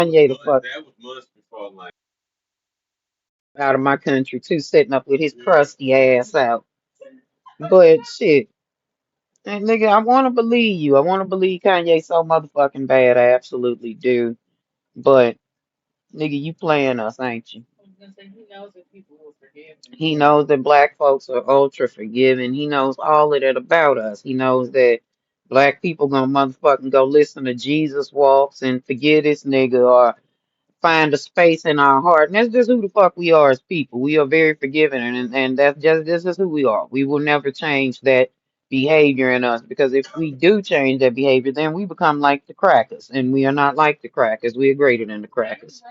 Kanye the fuck out of my country too, sitting up with his crusty ass out. But shit, and nigga, I want to believe you. I want to believe Kanye so motherfucking bad. I absolutely do. But nigga, you playing us, ain't you? He knows that black folks are ultra forgiving. He knows all of that about us. He knows that black people gonna motherfucking go listen to Jesus walks and forgive this nigga or find a space in our heart. And that's just who the fuck we are as people. We are very forgiving, and that's just this is who we are. We will never change that behavior in us, because if we do change that behavior, then we become like the crackers, and we are not like the crackers. We are greater than the crackers.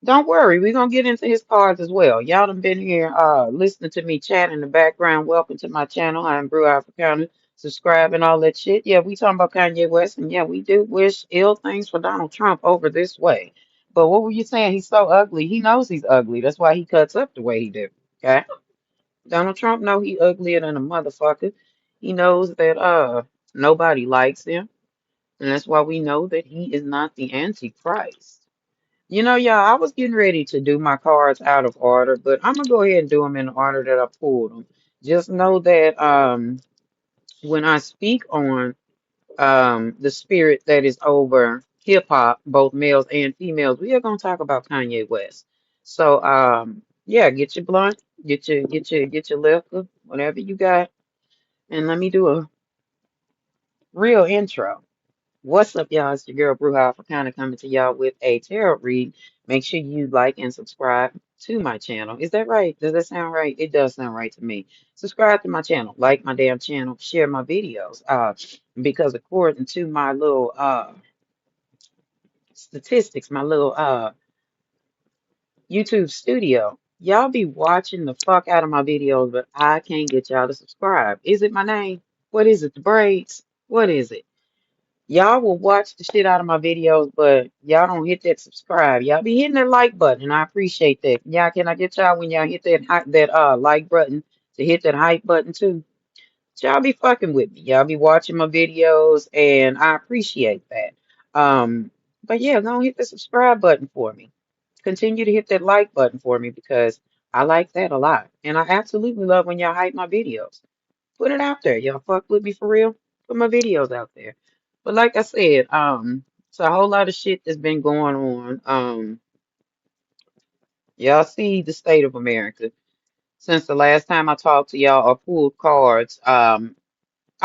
Don't worry, we're gonna get into his cards as well. Y'all done been here listening to me chat in the background. Welcome to my channel. I'm Bruja Afrikana. Subscribe and all that shit. Yeah, we talking about Kanye West, and yeah, we do wish ill things for Donald Trump over this way. But what were you saying? He's so ugly. He knows he's ugly. That's why he cuts up the way he do. Okay? Donald Trump know he uglier than a motherfucker. He knows that nobody likes him, and that's why we know that he is not the Antichrist. You know, y'all, I was getting ready to do my cards out of order, but I'm gonna go ahead and do them in the order that I pulled them. Just know that when I speak on the spirit that is over hip hop, both males and females, we are gonna talk about Kanye West. So yeah, get your blunt, get your liquor, whatever you got, and let me do a real intro. What's up, y'all? It's your girl Bruja Afrikana coming to y'all with a tarot read. Make sure you like and subscribe to my channel. Is that right? Does that sound right? It does sound right to me. Subscribe to my channel, like my damn channel, share my videos. Because according to my little statistics, my little YouTube studio, y'all be watching the fuck out of my videos, but I can't get y'all to subscribe. Is it my name? What is it? The braids? What is it? Y'all will watch the shit out of my videos, but y'all don't hit that subscribe. Y'all be hitting that like button, and I appreciate that. Y'all, can I get y'all when y'all hit that like button to hit that hype button too? Y'all be fucking with me. Y'all be watching my videos, and I appreciate that. But yeah, go hit the subscribe button for me. Continue to hit that like button for me because I like that a lot, and I absolutely love when y'all hype my videos. Put it out there. Y'all fuck with me for real. Put my videos out there. But like I said, it's a whole lot of shit that's been going on. Y'all see the state of America. Since the last time I talked to y'all or pulled cards, I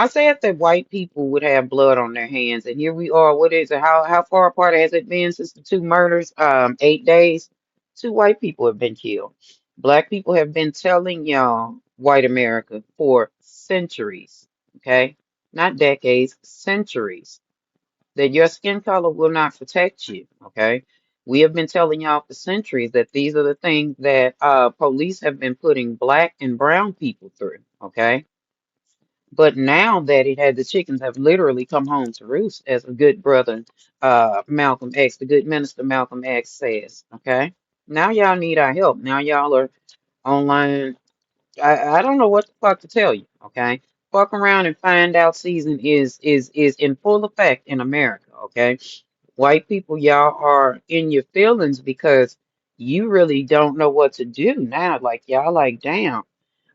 said that white people would have blood on their hands, and here we are. What is it? How far apart has it been since the two murders? 8 days. Two white people have been killed. Black people have been telling y'all, white America, for centuries, okay? Not decades, centuries, that your skin color will not protect you, okay? We have been telling y'all for centuries that these are the things that police have been putting black and brown people through, okay? But now that it had the chickens have literally come home to roost, as a good brother Malcolm X, the good minister Malcolm X says, okay? Now y'all need our help. Now y'all are online. I don't know what the fuck to tell you, okay? Fuck around and find out season is in full effect in America, okay? White people, y'all are in your feelings because you really don't know what to do now. Like y'all like, damn,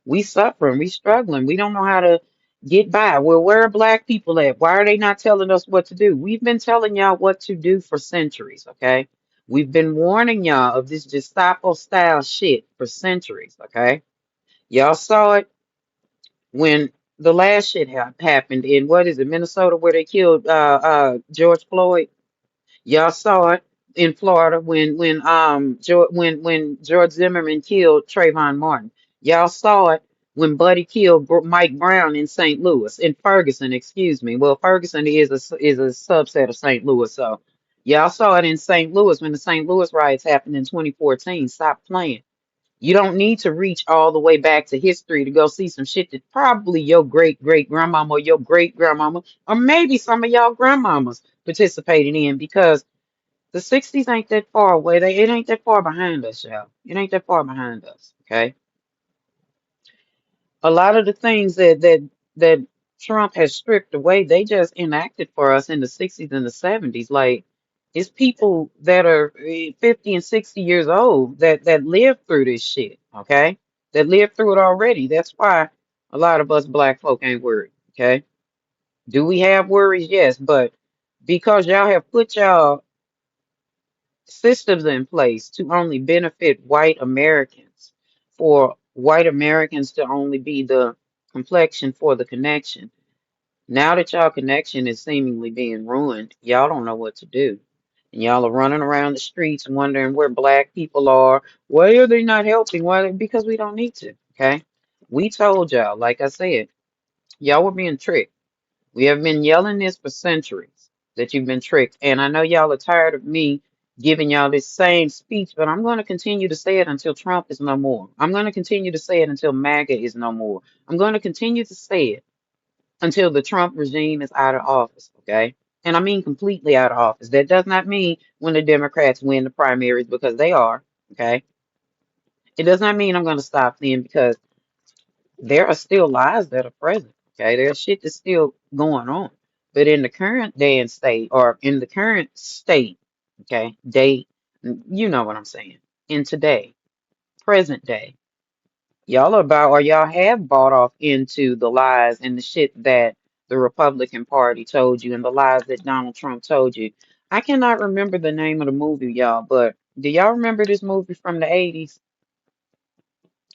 we suffering, we struggling, we don't know how to get by. Well, where are black people at? Why are they not telling us what to do? We've been telling y'all what to do for centuries, okay? We've been warning y'all of this Gestapo style shit for centuries, okay? Y'all saw it when the last shit happened in what is it, Minnesota, where they killed George Floyd. Y'all saw it in Florida when George Zimmerman killed Trayvon Martin. Y'all saw it when Buddy killed Mike Brown in St. Louis, in Ferguson, excuse me. Well, Ferguson is a subset of St. Louis, so y'all saw it in St. Louis when the St. Louis riots happened in 2014. Stop playing. You don't need to reach all the way back to history to go see some shit that probably your great great grandmama or your great grandmama or maybe some of y'all grandmamas participated in, because the 60s ain't that far away. It ain't that far behind us, y'all. It ain't that far behind us, okay? A lot of the things that Trump has stripped away. They just enacted for us in the 60s and the 70s. Like, it's people that are 50 and 60 years old that lived through this shit, okay? That lived through it already. That's why a lot of us black folk ain't worried, okay? Do we have worries? Yes, but because y'all have put y'all systems in place to only benefit white Americans, for white Americans to only be the complexion for the connection. Now that y'all connection is seemingly being ruined, y'all don't know what to do. And y'all are running around the streets wondering where black people are. Why are they not helping? Why? Because we don't need to, okay? We told y'all, like I said, y'all were being tricked. We have been yelling this for centuries that you've been tricked. And I know y'all are tired of me giving y'all this same speech, but I'm going to continue to say it until Trump is no more. I'm going to continue to say it until MAGA is no more. I'm going to continue to say it until the Trump regime is out of office, okay? And I mean completely out of office. That does not mean when the Democrats win the primaries, because they are, okay? It does not mean I'm going to stop them, because there are still lies that are present. Okay, there's shit that's still going on. But in the current day and state, or in the current state, okay, day, you know what I'm saying. In today, present day, y'all are about, or y'all have bought off into the lies and the shit that the Republican Party told you and the lies that Donald Trump told you. I cannot remember the name of the movie, y'all, but do y'all remember this movie from the 80s?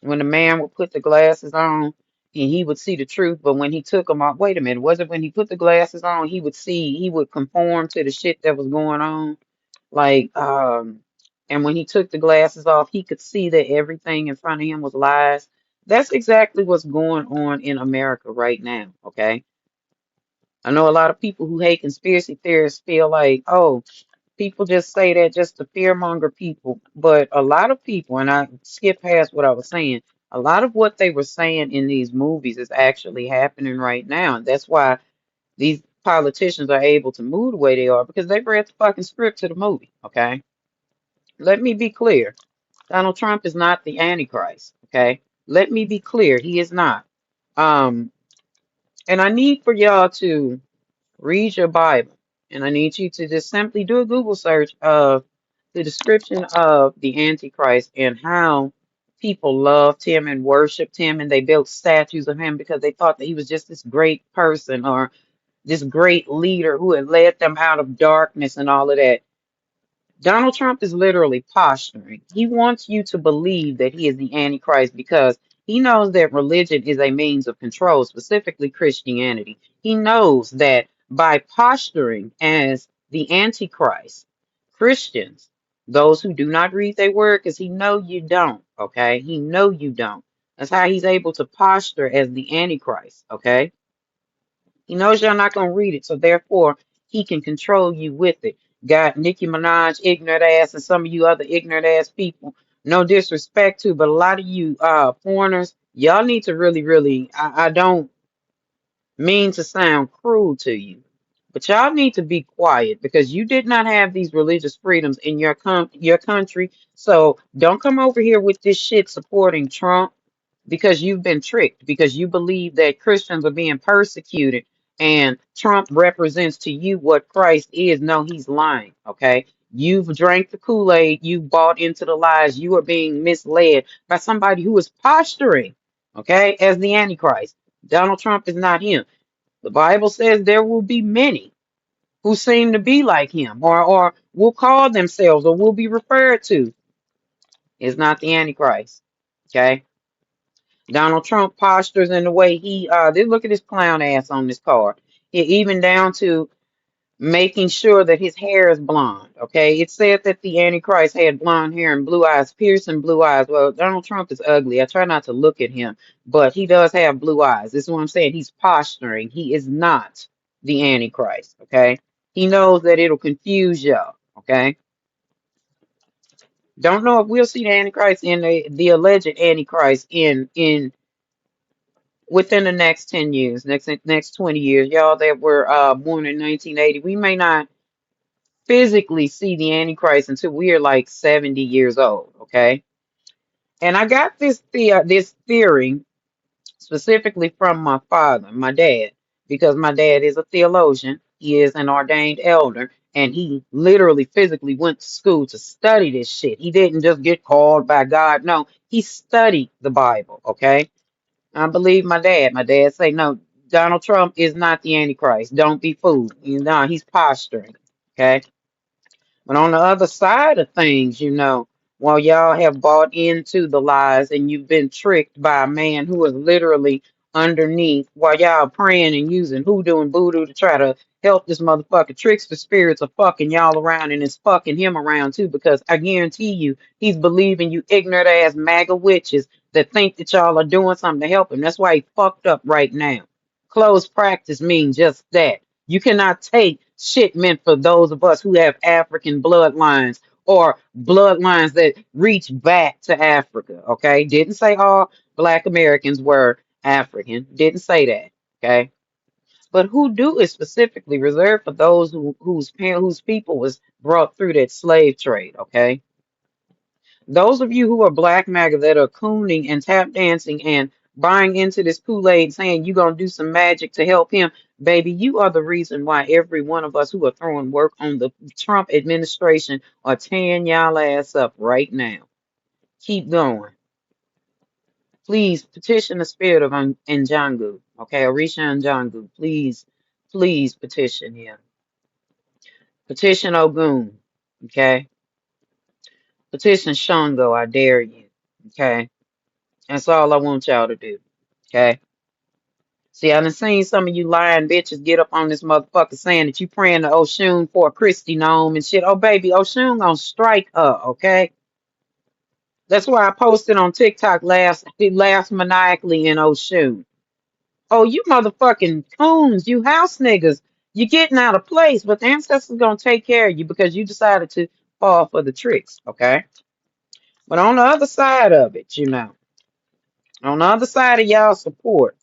When the man would put the glasses on and he would see the truth, but when he took them off, wait a minute, was it when he put the glasses on, he would conform to the shit that was going on? Like, and when he took the glasses off, he could see that everything in front of him was lies. That's exactly what's going on in America right now, okay? I know a lot of people who hate conspiracy theorists feel like, oh, people just say that just to fearmonger people, but a lot of people, and I skip past what I was saying, a lot of what they were saying in these movies is actually happening right now. And that's why these politicians are able to move the way they are, because they've read the fucking script to the movie, okay? Let me be clear. Donald Trump is not the Antichrist, okay? Let me be clear. He is not. Um, and I need for y'all to read your Bible, and I need you to just simply do a Google search of the description of the Antichrist and how people loved him and worshiped him, and they built statues of him because they thought that he was just this great person or this great leader who had led them out of darkness and all of that. Donald Trump is literally posturing. He wants you to believe that he is the Antichrist because he knows that religion is a means of control, specifically Christianity. He knows that by posturing as the Antichrist, Christians, those who do not read their word, because he know you don't, okay? He know you don't. That's how he's able to posture as the Antichrist, okay? He knows y'all not gonna read it, so therefore he can control you with it. Got Nicki Minaj, ignorant ass, and some of you other ignorant ass people. No disrespect to, but a lot of you foreigners, y'all need to really, really. I don't mean to sound cruel to you, but y'all need to be quiet because you did not have these religious freedoms in your country. So don't come over here with this shit supporting Trump because you've been tricked, because you believe that Christians are being persecuted and Trump represents to you what Christ is. No, he's lying, okay? You've drank the Kool-Aid, you bought into the lies, you are being misled by somebody who is posturing, okay, as the Antichrist. Donald Trump is not him. The Bible says there will be many who seem to be like him or will call themselves or will be referred to. Is not the Antichrist, okay? Donald Trump postures in the way they look at his clown ass on this card. Even down to making sure that his hair is blonde. Okay, it said that the Antichrist had blonde hair and blue eyes, piercing blue eyes. Well, Donald Trump is ugly. I try not to look at him, but he does have blue eyes. This is what I'm saying. He's posturing. He is not the Antichrist. Okay, he knows that it'll confuse y'all. Okay, don't know if we'll see the Antichrist in the alleged Antichrist in within the next 10 years, next 20 years. Y'all that were born in 1980, we may not physically see the Antichrist until we are like 70 years old, okay? And I got this theory specifically from my father, my dad. because my dad is a theologian. He is an ordained elder, and he literally physically went to school to study this shit. He didn't just get called by God. No, he studied the Bible, okay? I believe my dad. My dad say, no, Donald Trump is not the Antichrist. Don't be fooled. No, he's posturing, okay? But on the other side of things, while y'all have bought into the lies and you've been tricked by a man who is literally underneath while y'all praying and using hoodoo and voodoo to try to help this motherfucker trickster spirits are fucking y'all around and it's fucking him around too, because I guarantee you he's believing you ignorant ass MAGA witches that think that y'all are doing something to help him. That's why he fucked up right now. Close practice means just that. You cannot take shit meant for those of us who have African bloodlines or bloodlines that reach back to Africa. Okay. Didn't say all Black Americans were African. Didn't say that. Okay. But hoodoo is specifically reserved for those whose people was brought through that slave trade. Okay. Those of you who are Black MAGA that are cooning and tap dancing and buying into this Kool-Aid saying you're going to do some magic to help him, baby, you are the reason why every one of us who are throwing work on the Trump administration are tearing y'all ass up right now. Keep going. Please petition the spirit of Njangu. Okay, Orisha Njangu. Please petition him. Petition Ogun. Okay. Petition Shango, I dare you. Okay. That's all I want y'all to do. Okay. See, I done seen some of you lying bitches get up on this motherfucker saying that you praying to Oshun for a Christy gnome and shit. Oh, baby, Oshun gonna strike her, okay? That's why I posted on TikTok he laughs maniacally in Oshun. Oh, you motherfucking coons, you house niggas. You getting out of place, but the ancestors gonna take care of you because you decided to fall for the tricks, okay? But on the other side of it, on the other side of y'all support,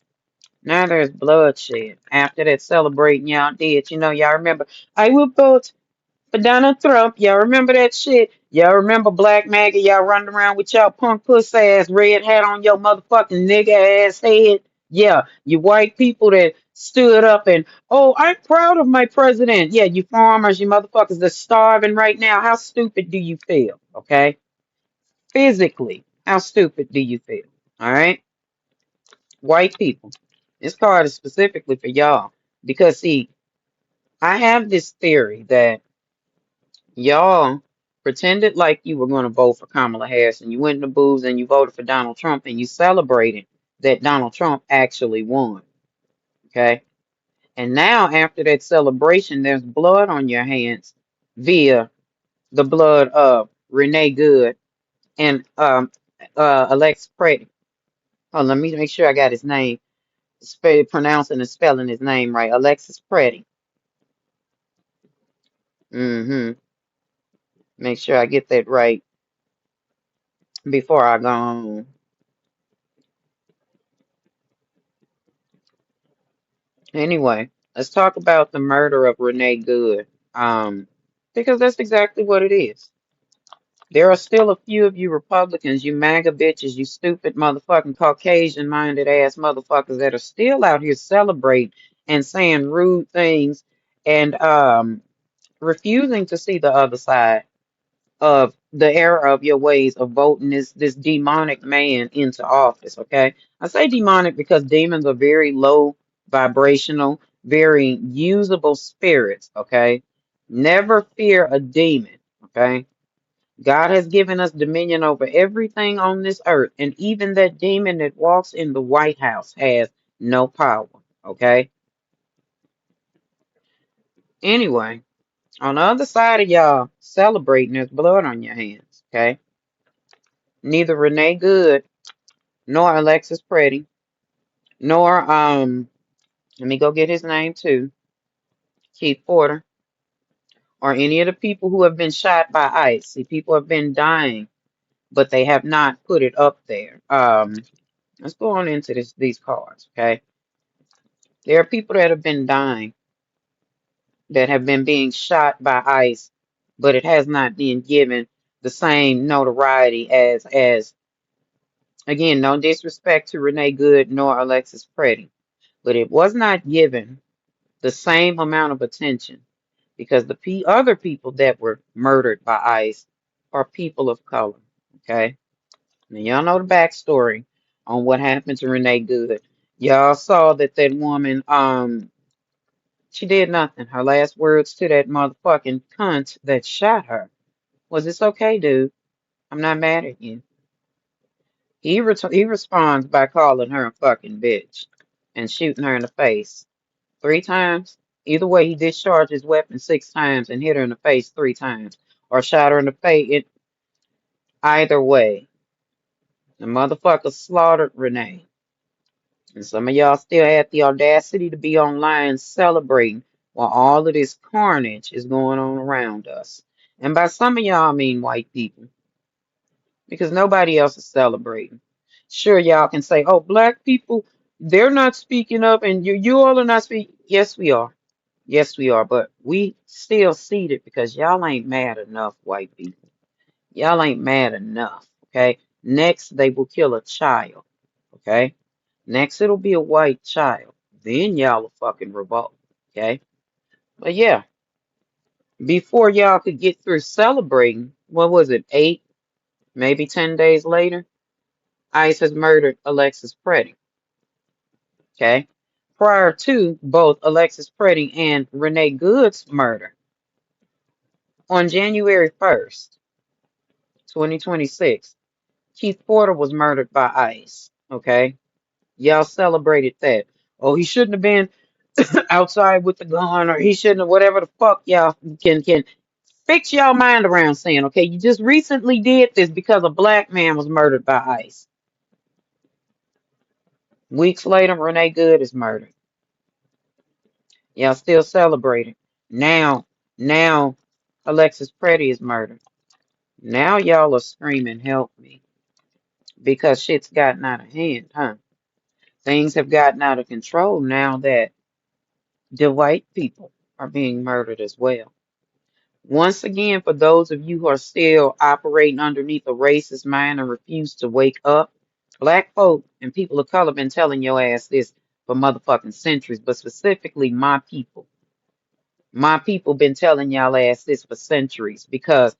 now there's bloodshed. After that celebrating y'all did, y'all remember, I will vote for Donald Trump. Y'all remember that shit? Y'all remember Black MAGA? Y'all running around with y'all punk puss ass red hat on your motherfucking nigga ass head? Yeah, you white people that stood up and, oh, I'm proud of my president. Yeah, you farmers, you motherfuckers that's starving right now. How stupid do you feel? Okay? Physically, how stupid do you feel? All right? White people. This card is specifically for y'all. Because, see, I have this theory that y'all pretended like you were going to vote for Kamala Harris and you went in the booths and you voted for Donald Trump and you celebrated that Donald Trump actually won. Okay? And now, after that celebration, there's blood on your hands via the blood of Renee Good and Alex Pretti. Oh, let me make sure I got his name, pronouncing and spelling his name right. Alexis Pretti. Mm-hmm. Make sure I get that right before I go on. Anyway, let's talk about the murder of Renee Good. Because that's exactly what it is. There are still a few of you Republicans, you MAGA bitches, you stupid motherfucking Caucasian minded ass motherfuckers that are still out here celebrating and saying rude things and refusing to see the other side of the error of your ways of voting this demonic man into office, okay? I say demonic because demons are very low vibrational, very usable spirits, okay? Never fear a demon, okay? God has given us dominion over everything on this earth, and even that demon that walks in the White House has no power, okay? Anyway, on the other side of y'all celebrating, there's blood on your hands, okay? Neither Renee Good nor Alexis Pretti, nor let me go get his name too, Keith Porter, or any of the people who have been shot by ICE. See, people have been dying, but they have not put it up there. Let's go on into these cards, okay? There are people that have been dying that have been being shot by ICE, but it has not been given the same notoriety as again, no disrespect to Renee Good nor Alexis Pretti. but it was not given the same amount of attention because the other people that were murdered by ICE are people of color. Okay, now y'all know the backstory on what happened to Renee Good. Y'all saw that that woman, she did nothing. Her last words to that motherfucking cunt that shot her was, "It's okay, dude. I'm not mad at you." He responds by calling her a fucking bitch and shooting her in the face 3 times. Either way, he discharged his weapon 6 times and hit her in the face 3 times, or shot her in the face. Either way, the motherfucker slaughtered Renee. And some of y'all still had the audacity to be online celebrating while all of this carnage is going on around us. And by some of y'all, I mean white people, because nobody else is celebrating. Sure, y'all can say, "Oh, black people, they're not speaking up, and you all are not speaking." Yes, we are. Yes, we are. But we still see it because y'all ain't mad enough, white people. Y'all ain't mad enough. Okay. Next, they will kill a child. Okay. Next, it'll be a white child. Then y'all will fucking revolt. Okay. But yeah, before y'all could get through celebrating, what was it, 8, maybe 10 days later, ICE has murdered Alexis Pretti. Okay. Prior to both Alexis Pretti and Renee Good's murder, on January 1st, 2026, Keith Porter was murdered by ICE. Okay. Y'all celebrated that. Oh, he shouldn't have been outside with the gun, or he shouldn't have, whatever the fuck y'all can fix y'all mind around saying. Okay, you just recently did this because a black man was murdered by ICE. Weeks later, Renee Good is murdered. Y'all still celebrating. Now, Alexis Pretti is murdered. Now y'all are screaming, "Help me," because shit's gotten out of hand, huh? Things have gotten out of control now that the white people are being murdered as well. Once again, for those of you who are still operating underneath a racist mind and refuse to wake up, black folk and people of color been telling your ass this for motherfucking centuries, but specifically my people. My people been telling y'all ass this for centuries because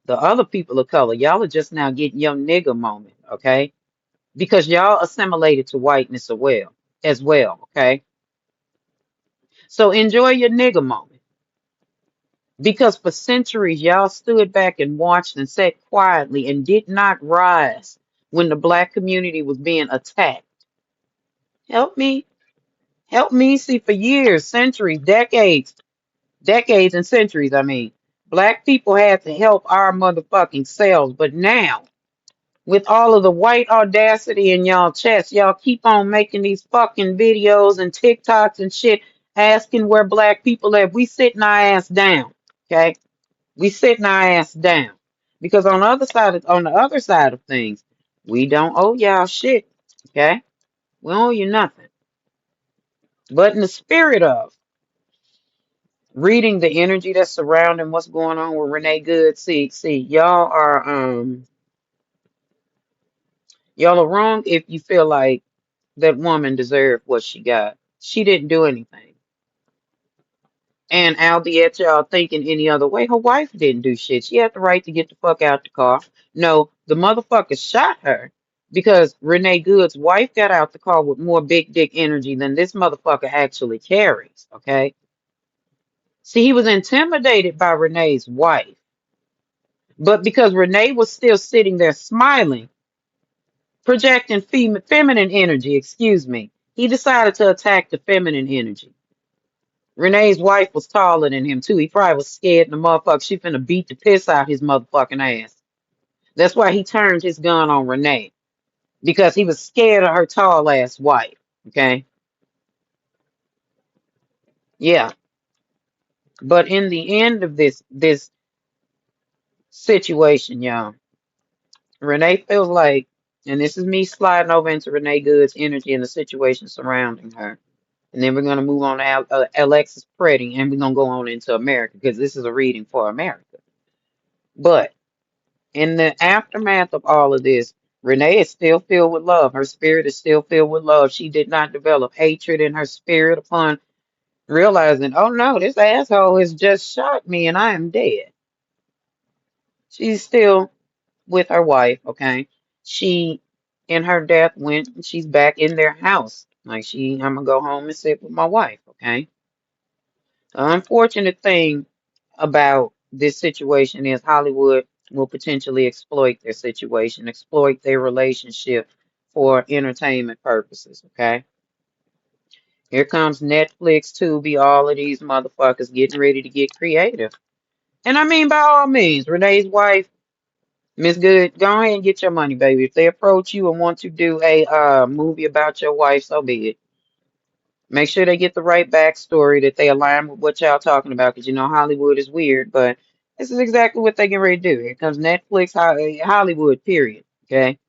the other people of color, y'all are just now getting your nigga moment, okay? Because y'all assimilated to whiteness as well, okay? So enjoy your nigga moment. Because for centuries, y'all stood back and watched and sat quietly and did not rise when the black community was being attacked. Help me. Help me. See, for years, centuries, decades and centuries, I mean, black people had to help our motherfucking selves. But now, with all of the white audacity in y'all chest, y'all keep on making these fucking videos and TikToks and shit asking where black people at. We sitting our ass down. Okay? We sitting our ass down. Because on the other side of things, we don't owe y'all shit. Okay? We don't owe you nothing. But in the spirit of reading the energy that's surrounding what's going on with Renee Good, see, y'all are wrong if you feel like that woman deserved what she got. She didn't do anything. And albeit y'all thinking any other way, her wife didn't do shit. She had the right to get the fuck out the car. No, the motherfucker shot her because Renee Good's wife got out the car with more big dick energy than this motherfucker actually carries. Okay? See, he was intimidated by Renee's wife. But because Renee was still sitting there smiling, projecting feminine energy, excuse me, he decided to attack the feminine energy. Renee's wife was taller than him too. He probably was scared in the motherfucker. She finna beat the piss out his motherfucking ass. That's why he turned his gun on Renee. Because he was scared of her tall ass wife. Okay? Yeah. But in the end of this situation, y'all, Renee feels like, and this is me sliding over into Renee Good's energy and the situation surrounding her. And then we're gonna move on to Alexis Pretti, and we're gonna go on into America because this is a reading for America. But in the aftermath of all of this, Renee is still filled with love. Her spirit is still filled with love. She did not develop hatred in her spirit upon realizing, oh no, this asshole has just shot me and I am dead. She's still with her wife, okay? She, in her death, went, she's back in their house. Like, I'm gonna go home and sit with my wife, okay? The unfortunate thing about this situation is Hollywood will potentially exploit their situation, exploit their relationship for entertainment purposes, okay? Here comes Netflix, Tubi, all of these motherfuckers getting ready to get creative. And I mean, by all means, Renee's wife, Miss Good, go ahead and get your money, baby. If they approach you and want to do a movie about your wife, so be it. Make sure they get the right backstory, that they align with what y'all talking about, because you know Hollywood is weird, but this is exactly what they get ready to do. Here comes Netflix, Hollywood, period. Okay,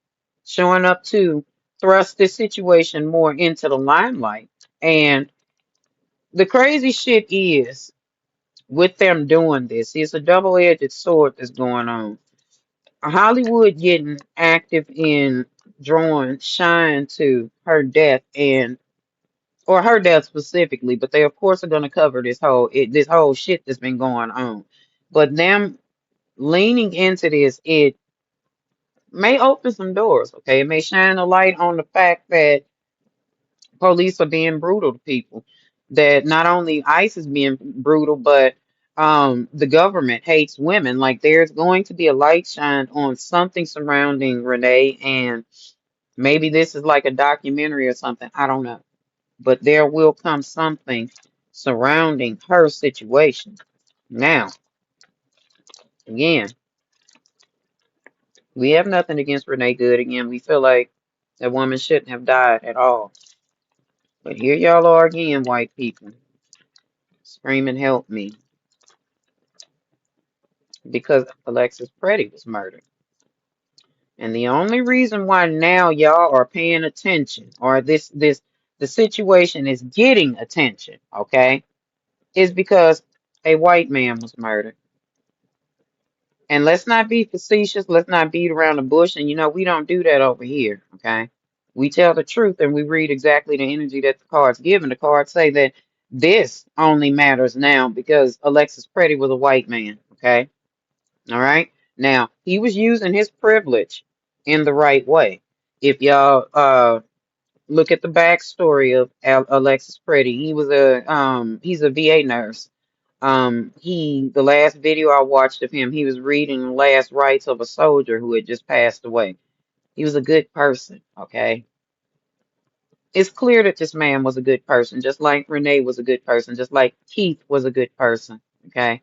showing up to thrust this situation more into the limelight. And the crazy shit is, with them doing this, it's a double-edged sword that's going on. Hollywood getting active in drawing shine to her death, and or her death specifically, but they of course are going to cover this whole shit that's been going on. But them leaning into this, it may open some doors. Okay, it may shine a light on the fact that police are being brutal to people. That not only ICE is being brutal, but the government hates women. Like, there's going to be a light shined on something surrounding Renee, and maybe this is like a documentary or something. I don't know, but there will come something surrounding her situation. Now, again, we have nothing against Renee Good. Again, we feel like that woman shouldn't have died at all. But here y'all are again, white people, screaming, help me, because Alexis Pretti was murdered. And the only reason why now y'all are paying attention, or the situation is getting attention, okay, is because a white man was murdered. And let's not be facetious. Let's not beat around the bush. And you know, we don't do that over here. Okay. We tell the truth and we read exactly the energy that the cards give. And the cards say that this only matters now because Alexis Pretti was a white man. Okay. All right. Now, he was using his privilege in the right way. If y'all look at the backstory of Alexis Pretti, he's a VA nurse. The last video I watched of him, he was reading the last rites of a soldier who had just passed away. He was a good person, okay? It's clear that this man was a good person, just like Renee was a good person, just like Keith was a good person, okay?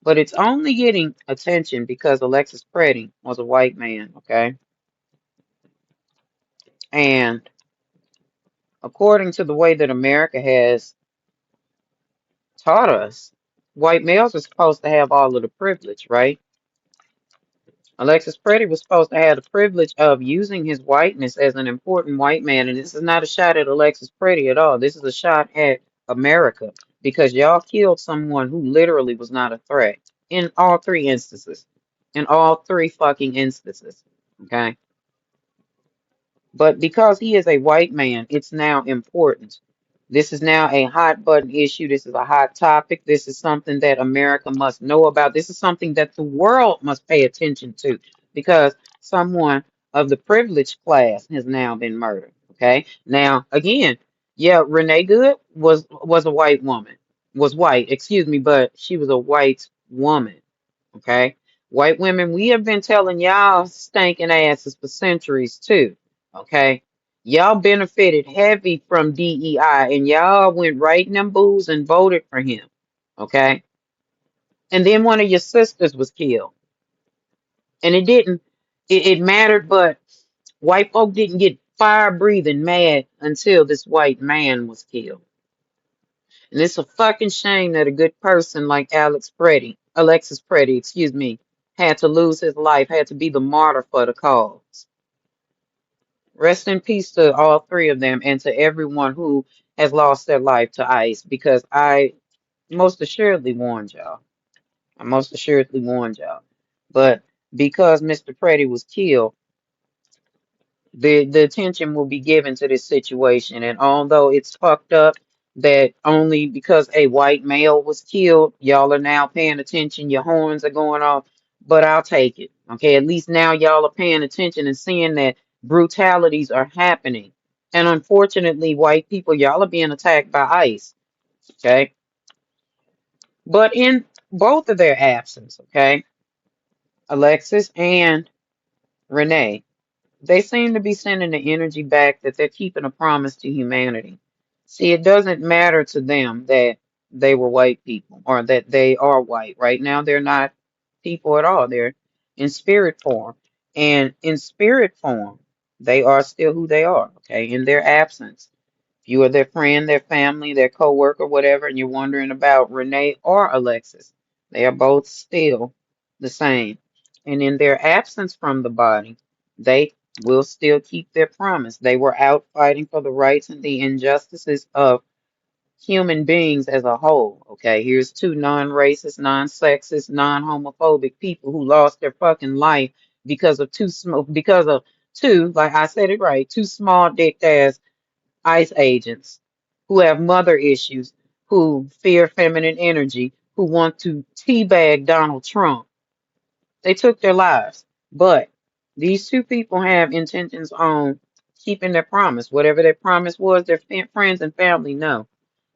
But it's only getting attention because Alexis Pretti was a white man, okay? And according to the way that America has taught us, white males are supposed to have all of the privilege, right? Alexis Pretti was supposed to have the privilege of using his whiteness as an important white man. And this is not a shot at Alexis Pretti at all. This is a shot at America because y'all killed someone who literally was not a threat in all three instances. In all three fucking instances. Okay? But because he is a white man, it's now important. This is now a hot button issue. This is a hot topic. This is something that America must know about. This is something that the world must pay attention to because someone of the privileged class has now been murdered. Okay. Now, again, yeah, Renee Good was a white woman, was white, excuse me, but she was a white woman. Okay. White women, we have been telling y'all stinking asses for centuries too. Okay. Y'all benefited heavy from DEI and y'all went right in them booths and voted for him. Okay. And then one of your sisters was killed. And it mattered, but white folk didn't get fire breathing mad until this white man was killed. And it's a fucking shame that a good person like Alexis Pretti, excuse me, had to lose his life, had to be the martyr for the cause. Rest in peace to all three of them and to everyone who has lost their life to ICE because I most assuredly warned y'all. I most assuredly warned y'all. But because Mr. Pretti was killed, The attention will be given to this situation. And although it's fucked up that only because a white male was killed, y'all are now paying attention, your horns are going off, but I'll take it. Okay, at least now y'all are paying attention and seeing that brutalities are happening. And unfortunately, white people, y'all are being attacked by ICE. Okay. But in both of their absence, okay, Alexis and Renee, they seem to be sending the energy back that they're keeping a promise to humanity. See, it doesn't matter to them that they were white people or that they are white. Right now, they're not people at all. They're in spirit form. And in spirit form, they are still who they are, okay, in their absence. If you are their friend, their family, their coworker, whatever, and you're wondering about Renee or Alexis, they are both still the same. And in their absence from the body, they will still keep their promise. They were out fighting for the rights and the injustices of human beings as a whole. Okay, here's two non-racist, non-sexist, non-homophobic people who lost their fucking life because of because of two, like I said it right, two small dick ass ICE agents who have mother issues, who fear feminine energy, who want to teabag Donald Trump. They took their lives. But these two people have intentions on keeping their promise. Whatever their promise was, their friends and family know.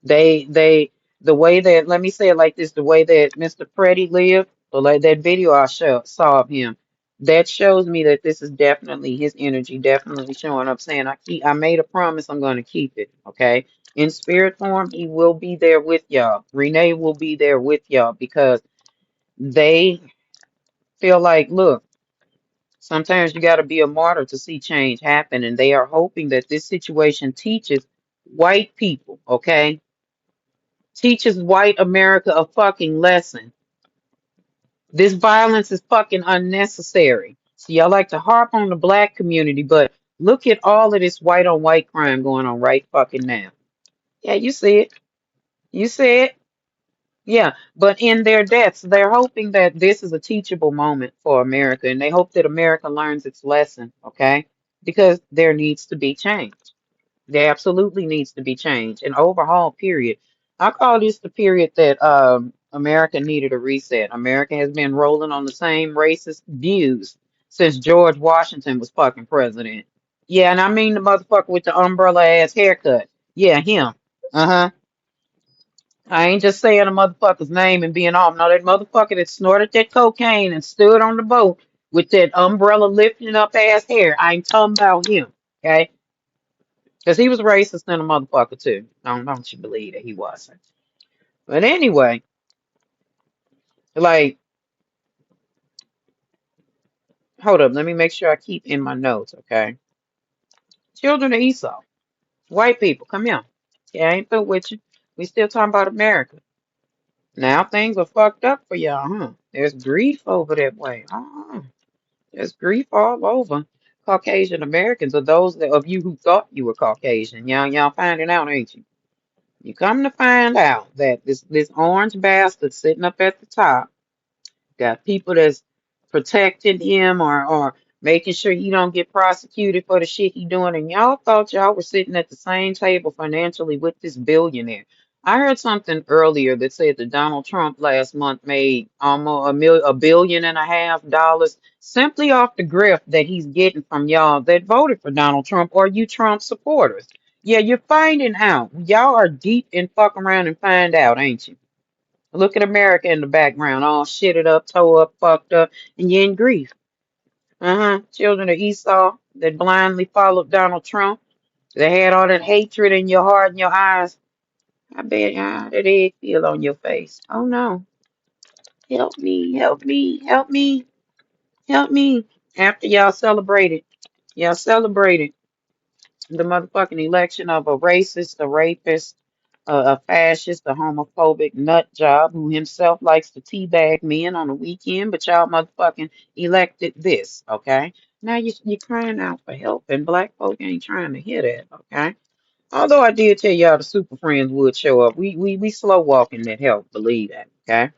The way that, let me say it like this, the way that Mr. Pretti lived, or like that video saw of him, that shows me that this is definitely his energy, definitely showing up saying, I made a promise, I'm going to keep it, okay? In spirit form, he will be there with y'all. Renee will be there with y'all because they feel like, look, sometimes you got to be a martyr to see change happen, and they are hoping that this situation teaches white people, okay? Teaches white America a fucking lesson. This violence is fucking unnecessary. So y'all like to harp on the black community, but look at all of this white on white crime going on right fucking now. Yeah, you see it. You see it. Yeah, but in their deaths, they're hoping that this is a teachable moment for America, and they hope that America learns its lesson, okay? Because there needs to be change. There absolutely needs to be change, an overhaul period. I call this the period that America needed a reset. America has been rolling on the same racist views since George Washington was fucking president. Yeah, and I mean the motherfucker with the umbrella ass haircut. Yeah, him. Uh-huh. I ain't just saying a motherfucker's name and being off. No, that motherfucker that snorted that cocaine and stood on the boat with that umbrella lifting up ass hair. I ain't talking about him. Okay? Because he was racist and a motherfucker too. Don't you believe that he wasn't. But anyway, like, hold up, let me make sure I keep in my notes, okay? Children of Esau, white people, come here. Yeah, I ain't through with you. We still talking about America. Now things are fucked up for y'all, huh? There's grief over that way. There's grief all over Caucasian Americans, or those of you who thought you were Caucasian. Y'all finding out, ain't you? You come to find out that this orange bastard sitting up at the top got people that's protecting him or making sure he don't get prosecuted for the shit he doing. And y'all thought y'all were sitting at the same table financially with this billionaire. I heard something earlier that said that Donald Trump last month made almost $1.5 billion simply off the grift that he's getting from y'all that voted for Donald Trump or you Trump supporters. Yeah, you're finding out. Y'all are deep in fuck around and find out, ain't you? Look at America in the background, all shitted up, toe up, fucked up, and you're in grief. Children of Esau that blindly followed Donald Trump. They had all that hatred in your heart and your eyes. I bet that egg feel on your face. Oh no. Help me, help me, help me, help me. After y'all celebrated the motherfucking election of a racist, a rapist, a fascist, a homophobic nut job who himself likes to teabag men on the weekend, but y'all motherfucking elected this, okay? Now you're crying out for help, and black folk ain't trying to hear that, okay? Although I did tell y'all the super friends would show up. We slow walking that help, believe that, okay?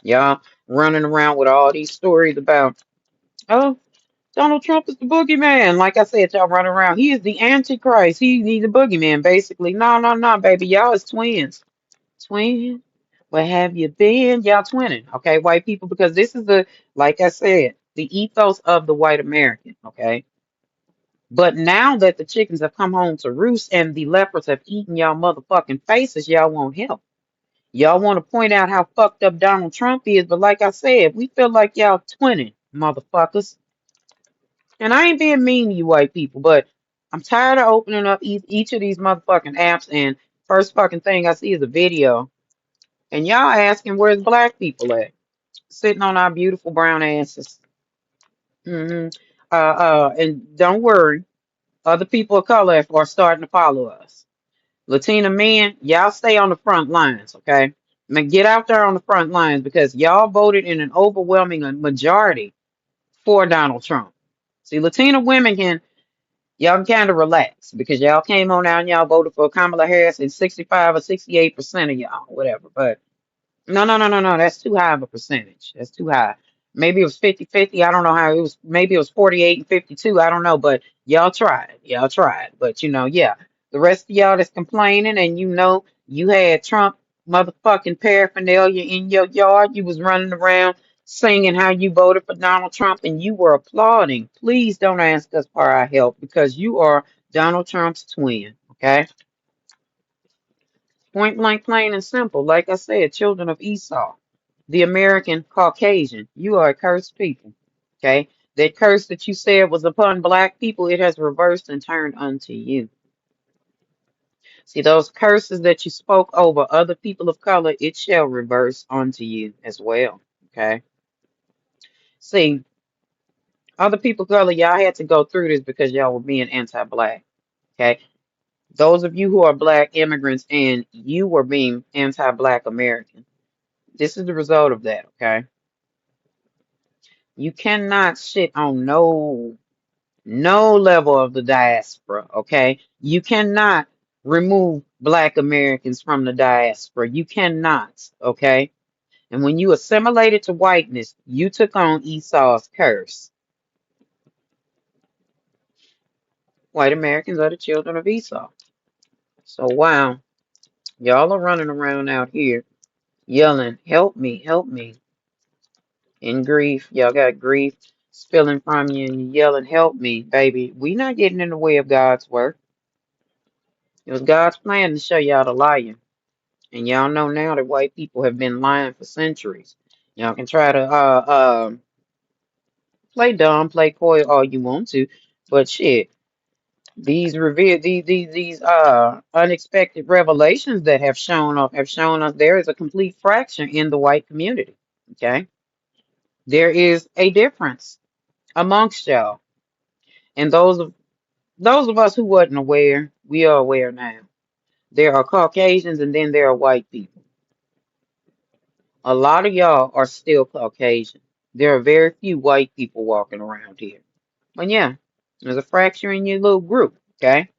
Y'all running around with all these stories about, oh, Donald Trump is the boogeyman. Like I said, y'all running around. He is the Antichrist. He's the boogeyman, basically. No, no, no, baby. Y'all is twins. Twin? Where have you been? Y'all twinning, okay, white people, because this is like I said, the ethos of the white American, okay? But now that the chickens have come home to roost and the leopards have eaten y'all motherfucking faces, y'all won't help. Y'all want to point out how fucked up Donald Trump is, but like I said, we feel like y'all twinning, motherfuckers. And I ain't being mean to you white people, but I'm tired of opening up each of these motherfucking apps, and first fucking thing I see is a video. And y'all asking where's black people at? Sitting on our beautiful brown asses. hmm and don't worry, other people of color are starting to follow us. Latina men, y'all stay on the front lines, okay? Now get out there on the front lines because y'all voted in an overwhelming majority for Donald Trump. See, Latina women y'all can kind of relax because y'all came on out and y'all voted for Kamala Harris and 65 or 68% of y'all, whatever. But no, no, no, no, no. That's too high of a percentage. That's too high. Maybe it was 50-50. I don't know how it was. Maybe it was 48 and 52. I don't know. But y'all tried. Y'all tried. But yeah. The rest of y'all that's complaining and you had Trump motherfucking paraphernalia in your yard. You was running around singing how you voted for Donald Trump and you were applauding. Please don't ask us for our help because you are Donald Trump's twin. Okay? Point blank, plain and simple. Like I said, children of Esau, the American Caucasian, you are a cursed people. Okay? That curse that you said was upon black people, it has reversed and turned unto you. See, those curses that you spoke over other people of color, it shall reverse unto you as well. Okay? See, other people of color, y'all had to go through this because y'all were being anti-black. Okay? Those of you who are black immigrants and you were being anti-black American. This is the result of that, okay? You cannot shit on no level of the diaspora, okay? You cannot remove black Americans from the diaspora. You cannot, okay? And when you assimilated to whiteness, you took on Esau's curse. White Americans are the children of Esau. So wow, y'all are running around out here yelling, help me, in grief. Y'all got grief spilling from you and you yelling, help me, baby. We not getting in the way of God's work. It was God's plan to show y'all the liar. And y'all know now that white people have been lying for centuries. Y'all can try to play dumb, play coy all you want to, but shit, these unexpected revelations that have shown us there is a complete fraction in the white community. Okay? There is a difference amongst y'all. And those of us who wasn't aware, we are aware now. There are Caucasians and then there are white people. A lot of y'all are still Caucasian. There are very few white people walking around here. But yeah, there's a fracture in your little group, okay?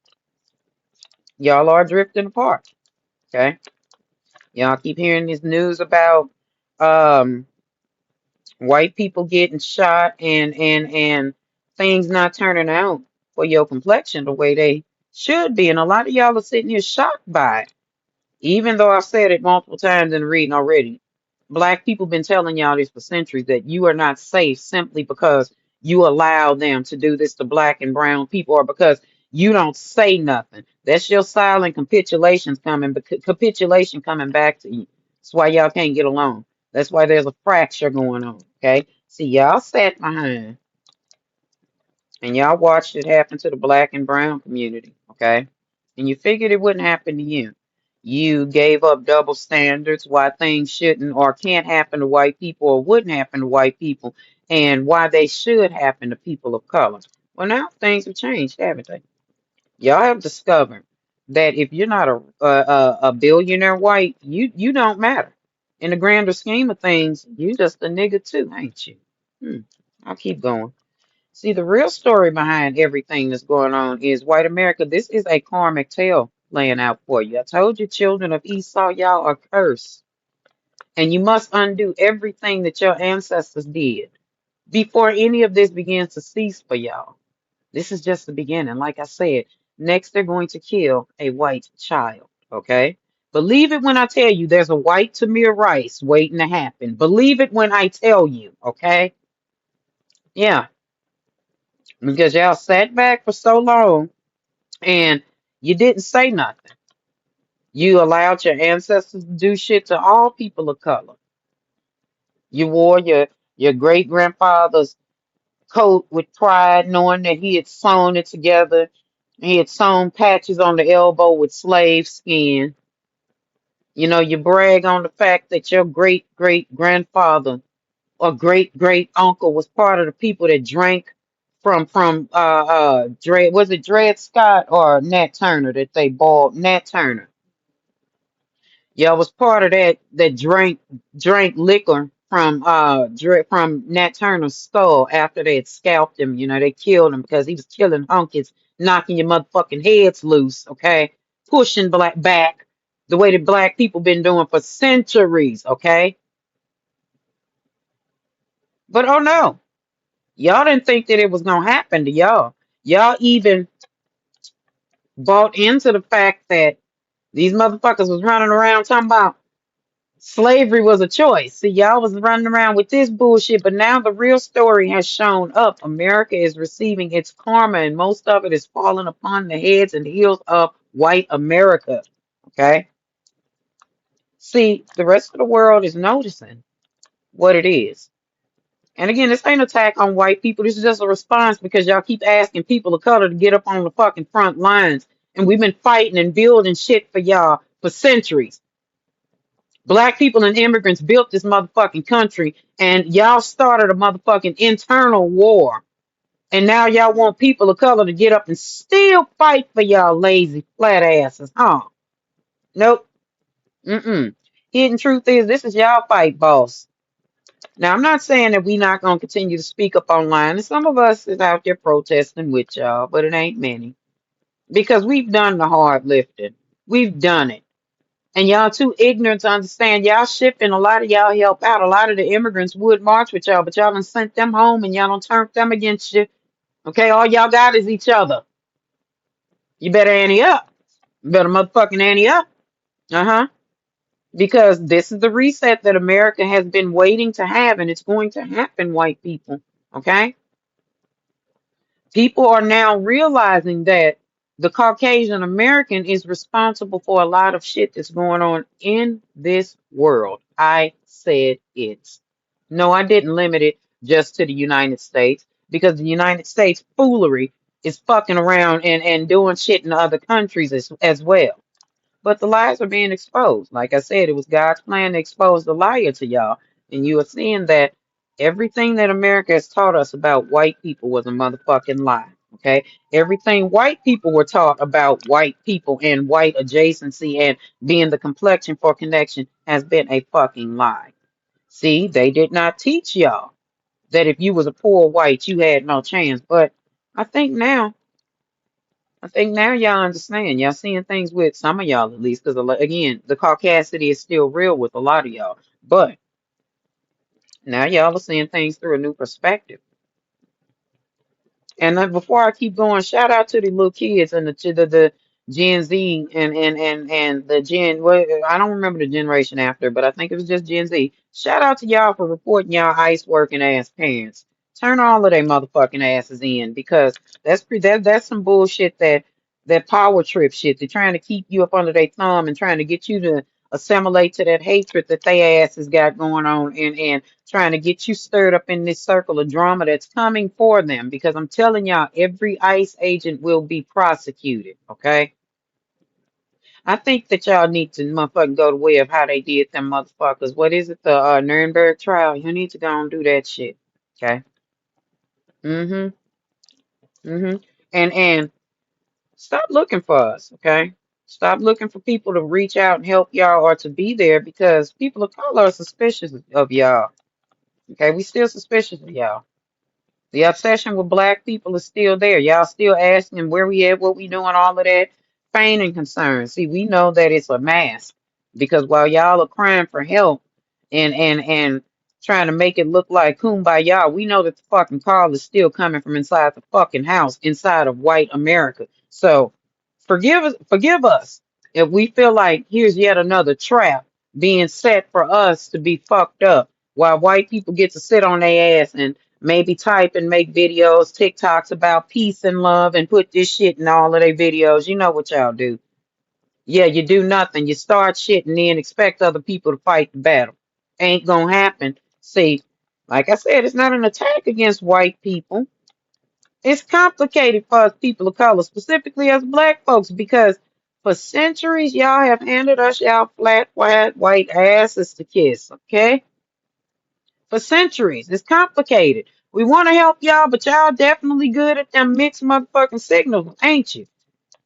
Y'all are drifting apart, okay? Y'all keep hearing this news about um white people getting shot and things not turning out for your complexion the way they should be. And a lot of y'all are sitting here shocked by it. Even though I've said it multiple times in reading already, black people been telling y'all this for centuries that you are not safe simply because you allow them to do this to black and brown people or because you don't say nothing. That's your silent capitulation coming back to you. That's why y'all can't get along. That's why there's a fracture going on. Okay. See, y'all sat behind and y'all watched it happen to the black and brown community, okay? And you figured it wouldn't happen to you. You gave up double standards, why things shouldn't or can't happen to white people or wouldn't happen to white people, and why they should happen to people of color. Well, now things have changed, haven't they? Y'all have discovered that if you're not a billionaire white, you don't matter. In the grander scheme of things, you just a nigga too, ain't you? I'll keep going. See, the real story behind everything that's going on is white America. This is a karmic tale laying out for you. I told you, children of Esau, y'all are cursed. And you must undo everything that your ancestors did. before any of this begins to cease for y'all. This is just the beginning. Like I said, next they're going to kill a white child. Okay? Believe it when I tell you there's a white Tamir Rice waiting to happen. Believe it when I tell you. Okay? Yeah. Because y'all sat back for so long and you didn't say nothing. You allowed your ancestors to do shit to all people of color. You wore your great grandfather's coat with pride, knowing that he had sewn it together. He had sewn patches on the elbow with slave skin. You know, you brag on the fact that your great great grandfather or great great uncle was part of the people that drank from Dred, was it Dred Scott or Nat Turner that they bought? Nat Turner. Y'all was part of that drank liquor from Nat Turner's skull after they had scalped him. You know, they killed him because he was killing hunkies, knocking your motherfucking heads loose, okay? Pushing black back the way that black people been doing for centuries, okay? But oh no, y'all didn't think that it was gonna happen to y'all. Y'all even bought into the fact that these motherfuckers was running around talking about slavery was a choice. See, y'all was running around with this bullshit, but now the real story has shown up. America is receiving its karma, and most of it is falling upon the heads and heels of white America. Okay? See, the rest of the world is noticing what it is. And again, this ain't an attack on white people. This is just a response because y'all keep asking people of color to get up on the fucking front lines. And we've been fighting and building shit for y'all for centuries. Black people and immigrants built this motherfucking country, and y'all started a motherfucking internal war. And now y'all want people of color to get up and still fight for y'all lazy flat asses, huh? Nope. Mm-mm. Hidden truth is, this is y'all fight, boss. Now, I'm not saying that we not going to continue to speak up online, and some of us is out there protesting with y'all, but it ain't many. Because we've done the hard lifting. We've done it. And y'all too ignorant to understand. Y'all shipping a lot of y'all help out. A lot of the immigrants would march with y'all, but y'all done sent them home and y'all done turned them against you. Okay, all y'all got is each other. You better ante up. You better motherfucking ante up. Uh-huh. Because this is the reset that America has been waiting to have, and it's going to happen, white people. Okay? People are now realizing that the Caucasian American is responsible for a lot of shit that's going on in this world. I said it. No, I didn't limit it just to the United States because the United States foolery is fucking around and doing shit in other countries as well. But the lies are being exposed. Like I said, it was God's plan to expose the liar to y'all. And you are seeing that everything that America has taught us about white people was a motherfucking lie. Okay? Everything white people were taught about white people and white adjacency and being the complexion for connection has been a fucking lie. See, they did not teach y'all that if you was a poor white, you had no chance. But I think now I think now y'all understand. Y'all seeing things with some of y'all at least, because again, the caucasity is still real with a lot of y'all. But now y'all are seeing things through a new perspective. And before I keep going, shout out to the little kids and the Gen Z and the Gen. Well, I don't remember the generation after, but I think it was just Gen Z. Shout out to y'all for reporting y'all ice working ass parents. Turn all of their motherfucking asses in because that's some bullshit that power trip shit. They're trying to keep you up under their thumb and trying to get you to assimilate to that hatred that they asses got going on and trying to get you stirred up in this circle of drama that's coming for them because I'm telling y'all, every ICE agent will be prosecuted, okay? I think that y'all need to motherfucking go the way of how they did them motherfuckers. What is it, the Nuremberg trial? You need to go and do that shit, okay? Mm-hmm, mm-hmm. And stop looking for us, okay? Stop looking for people to reach out and help y'all or to be there because people of color are suspicious of y'all, okay? We still suspicious of y'all. The obsession with black people is still there. Y'all still asking where we at, what we doing, all of that. Feigning concern. See, we know that it's a mask because while y'all are crying for help and trying to make it look like kumbaya. We know that the fucking call is still coming from inside the fucking house, inside of white America. So forgive us if we feel like here's yet another trap being set for us to be fucked up while white people get to sit on their ass and maybe type and make videos, TikToks about peace and love and put this shit in all of their videos. You know what y'all do. Yeah, you do nothing. You start shit and then expect other people to fight the battle. Ain't gonna happen. See, like I said, it's not an attack against white people. It's complicated for us people of color, specifically as black folks, because for centuries y'all have handed us y'all flat white asses to kiss, okay? For centuries. It's complicated. We want to help y'all, but y'all definitely good at them mixed motherfucking signals, ain't you?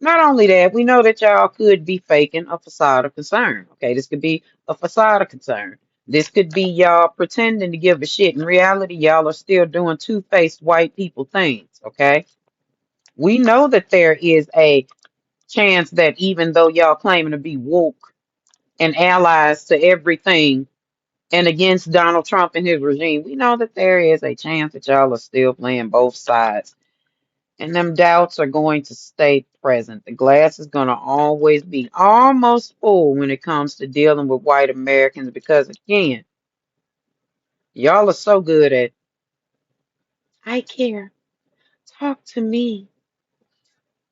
Not only that, we know that y'all could be faking a facade of concern. Okay, this could be a facade of concern. This could be y'all pretending to give a shit. In reality, y'all are still doing two-faced white people things. Okay, we know that there is a chance that even though y'all claiming to be woke and allies to everything and against Donald Trump and his regime, we know that there is a chance that y'all are still playing both sides. And them doubts are going to stay present. The glass is going to always be almost full when it comes to dealing with white Americans because, again, y'all are so good at, I care, talk to me.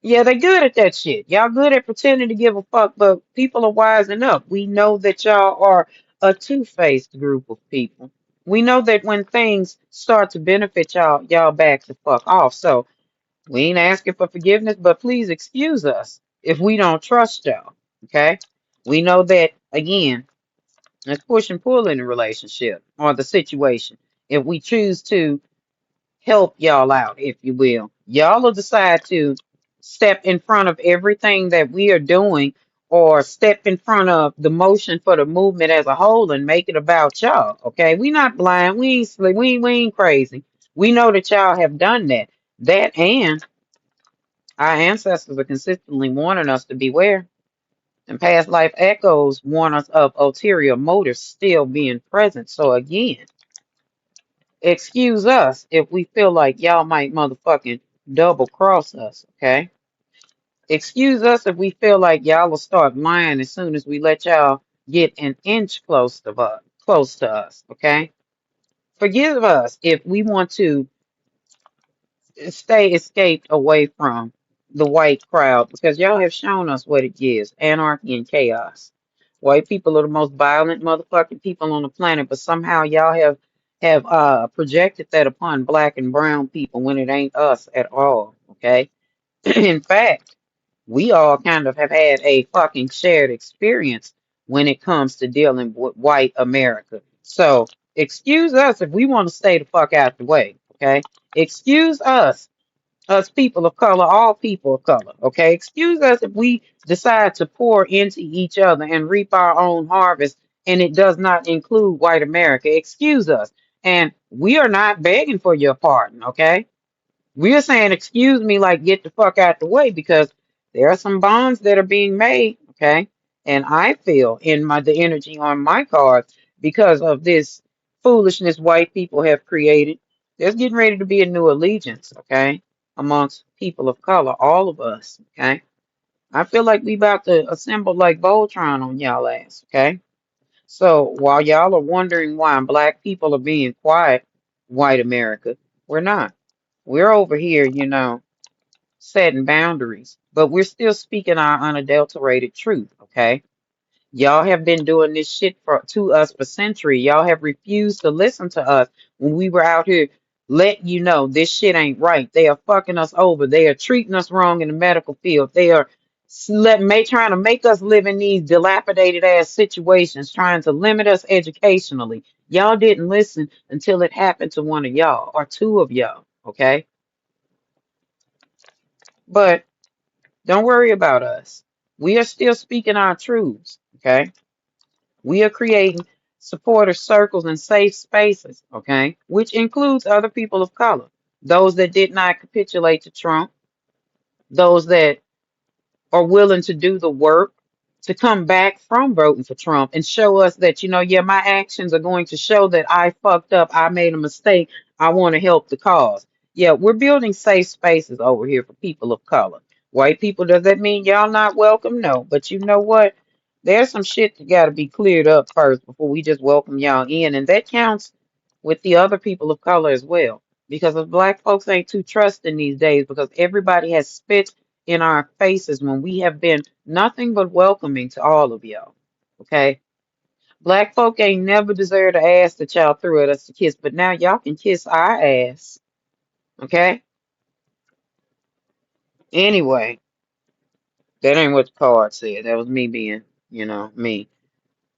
Yeah, they good at that shit. Y'all good at pretending to give a fuck, but people are wising up. We know that y'all are a two-faced group of people. We know that when things start to benefit y'all, y'all back the fuck off. So, we ain't asking for forgiveness, but please excuse us if we don't trust y'all. Okay? We know that, again, it's push and pull in the relationship or the situation. If we choose to help y'all out, if you will, y'all will decide to step in front of everything that we are doing or step in front of the motion for the movement as a whole and make it about y'all. Okay? We not blind. We ain't slick. We ain't crazy. We know that y'all have done that. That and our ancestors are consistently warning us to beware, and past life echoes warn us of ulterior motives still being present. So again, excuse us if we feel like y'all might motherfucking double cross us, okay? Excuse us if we feel like y'all will start lying as soon as we let y'all get an inch close to us, okay? Forgive us if we want to stay escaped away from the white crowd because y'all have shown us what it is, anarchy and chaos. White people are the most violent motherfucking people on the planet, but somehow y'all have projected that upon black and brown people when it ain't us at all. Okay. In fact, we all kind of have had a fucking shared experience when it comes to dealing with white America. So excuse us if we want to stay the fuck out the way. Okay. Excuse us people of color, all people of color, okay? Excuse us if we decide to pour into each other and reap our own harvest, and it does not include white America. Excuse us. And we are not begging for your pardon, okay? We're saying, excuse me, like get the fuck out the way because there are some bonds that are being made, okay? And I feel in the energy on my cards because of this foolishness white people have created. There's getting ready to be a new allegiance, okay, amongst people of color, all of us, okay? I feel like we about to assemble like Voltron on y'all ass, okay? So while y'all are wondering why black people are being quiet, white America, we're not. We're over here, setting boundaries, but we're still speaking our unadulterated truth, okay? Y'all have been doing this shit to us for centuries. Y'all have refused to listen to us when we were out here letting you know this shit ain't right. They are fucking us over. They are treating us wrong in the medical field. They are trying to make us live in these dilapidated ass situations, trying to limit us educationally. Y'all didn't listen until it happened to one of y'all or two of y'all, okay? But don't worry about us. We are still speaking our truths, okay? We are creating supporter circles and safe spaces, okay? Which includes other people of color, those that did not capitulate to Trump, those that are willing to do the work, to come back from voting for Trump and show us that, yeah, my actions are going to show that I fucked up, I made a mistake, I want to help the cause. Yeah, we're building safe spaces over here for people of color. White people, does that mean y'all not welcome? No. But you know what? There's some shit that got to be cleared up first before we just welcome y'all in. And that counts with the other people of color as well. Because if black folks ain't too trusting these days, because everybody has spit in our faces when we have been nothing but welcoming to all of y'all. Okay? Black folk ain't never deserved the ass that y'all threw at us to kiss, but now y'all can kiss our ass. Okay? Anyway, that ain't what the card said. That was me being, me.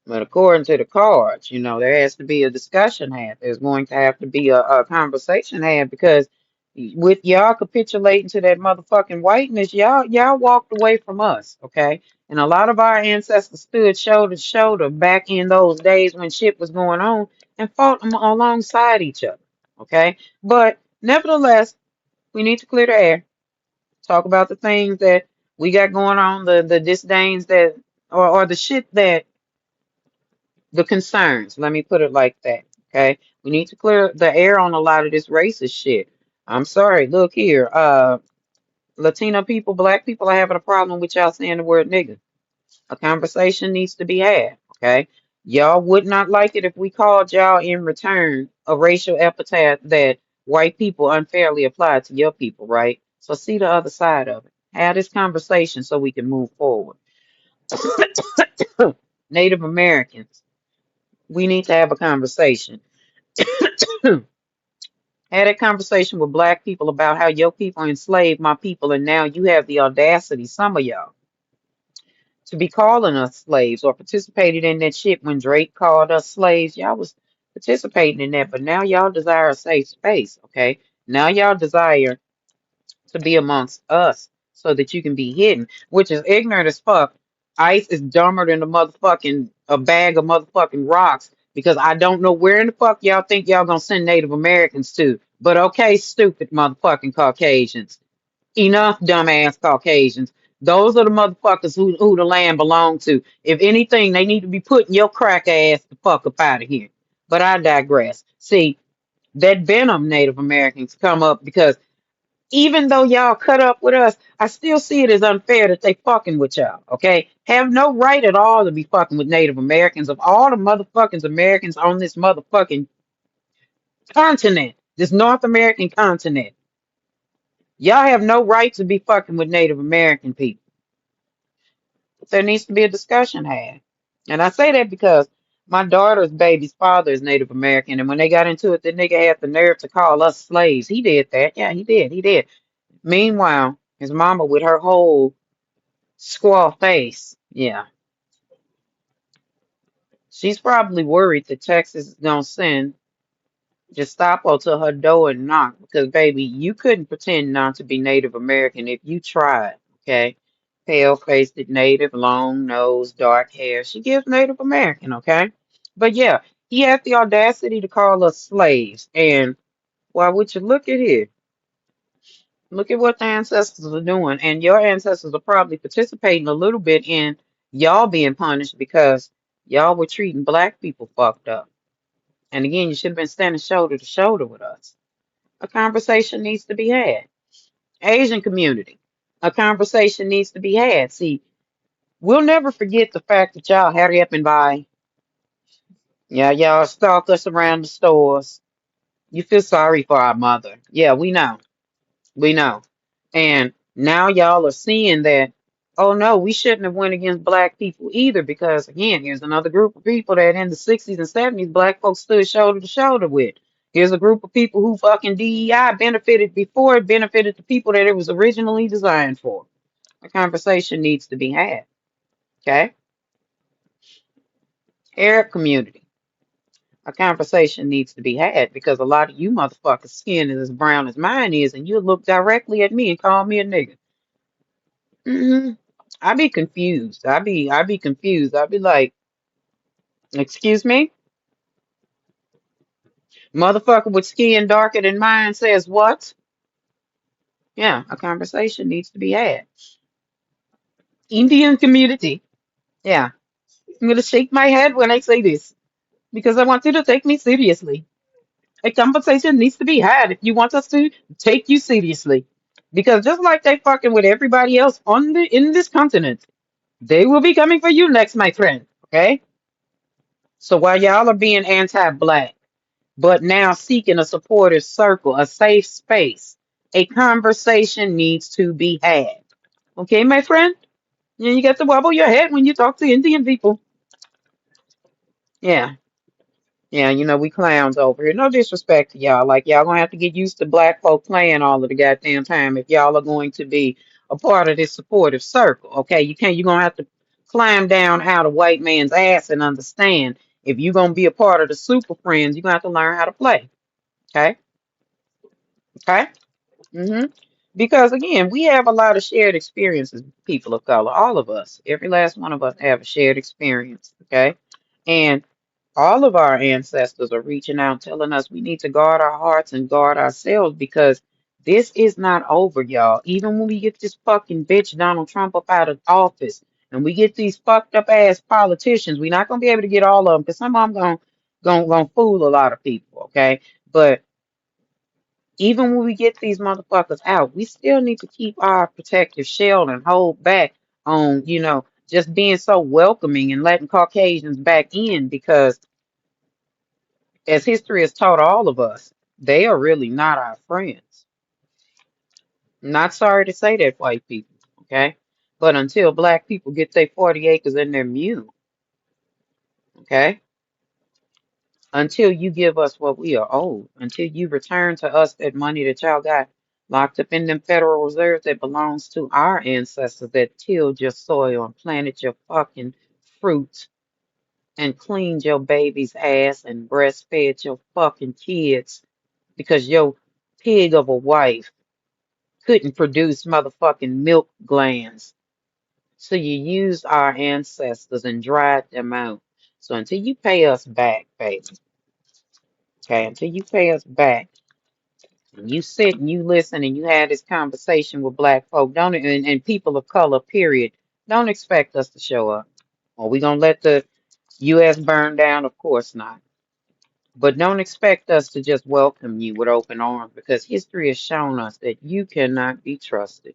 But according to the cards, there has to be a discussion had. There's going to have to be a conversation had because with y'all capitulating to that motherfucking whiteness, y'all walked away from us, okay? And a lot of our ancestors stood shoulder to shoulder back in those days when shit was going on and fought alongside each other, okay? But nevertheless, we need to clear the air, talk about the things that we got going on, the disdains that, or the shit that the concerns. Let me put it like that. Okay. We need to clear the air on a lot of this racist shit. I'm sorry. Look here. Latino people, black people are having a problem with y'all saying the word nigga. A conversation needs to be had. Okay. Y'all would not like it if we called y'all in return a racial epithet that white people unfairly applied to your people, right? So see the other side of it. Have this conversation so we can move forward. Native Americans, we need to have a conversation. Had a conversation with black people about how your people enslaved my people, and now you have the audacity, some of y'all, to be calling us slaves or participated in that shit when Drake called us slaves. Y'all was participating in that, but now y'all desire a safe space, okay? Now y'all desire to be amongst us so that you can be hidden, which is ignorant as fuck. Ice is dumber than a bag of motherfucking rocks because I don't know where in the fuck y'all think y'all gonna send Native Americans to. But okay, stupid motherfucking Caucasians. Enough dumbass Caucasians. Those are the motherfuckers who the land belong to. If anything, they need to be putting your crack ass the fuck up out of here. But I digress. See, that venom Native Americans come up because even though y'all cut up with us, I still see it as unfair that they fucking with y'all, okay? Have no right at all to be fucking with Native Americans. Of all the motherfucking Americans on this motherfucking continent, this North American continent, y'all have no right to be fucking with Native American people. There needs to be a discussion had. And I say that because my daughter's baby's father is Native American, and when they got into it, the nigga had the nerve to call us slaves. He did that. Yeah, he did. He did. Meanwhile, his mama with her whole squaw face. Yeah. She's probably worried that Texas is gonna send Gestapo to her door and knock because baby, you couldn't pretend not to be Native American if you tried, okay? Pale faced native, long nose, dark hair. She gives Native American, okay? But yeah, he had the audacity to call us slaves. And why would you look at here? Look at what the ancestors are doing, and your ancestors are probably participating a little bit in y'all being punished because y'all were treating black people fucked up. And again, you should have been standing shoulder to shoulder with us. A conversation needs to be had. Asian community, a conversation needs to be had. See, we'll never forget the fact that y'all hurry up and buy. Yeah, y'all stalk us around the stores. You feel sorry for our mother. Yeah, we know. We know. And now y'all are seeing that, oh no, we shouldn't have went against black people either because again, here's another group of people that in the 60s and 70s black folks stood shoulder to shoulder with. Here's a group of people who fucking DEI benefited before it benefited the people that it was originally designed for. A conversation needs to be had. Okay? Arab community. A conversation needs to be had because a lot of you motherfuckers' skin is as brown as mine is, and you'll look directly at me and call me a nigga. Hmm. I be confused. I be confused. I be like, excuse me? Motherfucker with skin darker than mine says what? Yeah, a conversation needs to be had. Indian community. Yeah, I'm gonna shake my head when I say this because I want you to take me seriously. A conversation needs to be had if you want us to take you seriously. Because just like they fucking with everybody else on the in this continent, they will be coming for you next, my friend. Okay? So while y'all are being anti-black, but now seeking a supportive circle, a safe space, a conversation needs to be had. Okay, my friend? You get to wobble your head when you talk to Indian people. Yeah. Yeah, we clowns over here. No disrespect to y'all. Like, y'all gonna have to get used to black folk playing all of the goddamn time if y'all are going to be a part of this supportive circle. Okay, you're gonna have to climb down out of white man's ass and understand if you're gonna be a part of the super friends, you're gonna have to learn how to play. Okay? Okay? hmm Because again, we have a lot of shared experiences, people of color, all of us. Every last one of us have a shared experience. Okay? And all of our ancestors are reaching out, telling us we need to guard our hearts and guard ourselves because this is not over, y'all. Even when we get this fucking bitch Donald Trump up out of office and we get these fucked up ass politicians, we're not gonna be able to get all of them because some of them gonna fool a lot of people, okay? But even when we get these motherfuckers out, we still need to keep our protective shell and hold back on, just being so welcoming and letting Caucasians back in because as history has taught all of us, they are really not our friends. Not sorry to say that, white people, okay? But until black people get their 40 acres and their mule, okay? Until you give us what we are owed, until you return to us that money that y'all got locked up in them Federal Reserves that belongs to our ancestors that tilled your soil and planted your fucking fruit and cleaned your baby's ass and breastfed your fucking kids because your pig of a wife couldn't produce motherfucking milk glands. So you used our ancestors and dried them out. So until you pay us back, baby, okay, until you pay us back, and you sit and you listen and you have this conversation with black folk, don't and people of color, period, don't expect us to show up. Are we gonna let the US burn down? Of course not. But don't expect us to just welcome you with open arms because history has shown us that you cannot be trusted.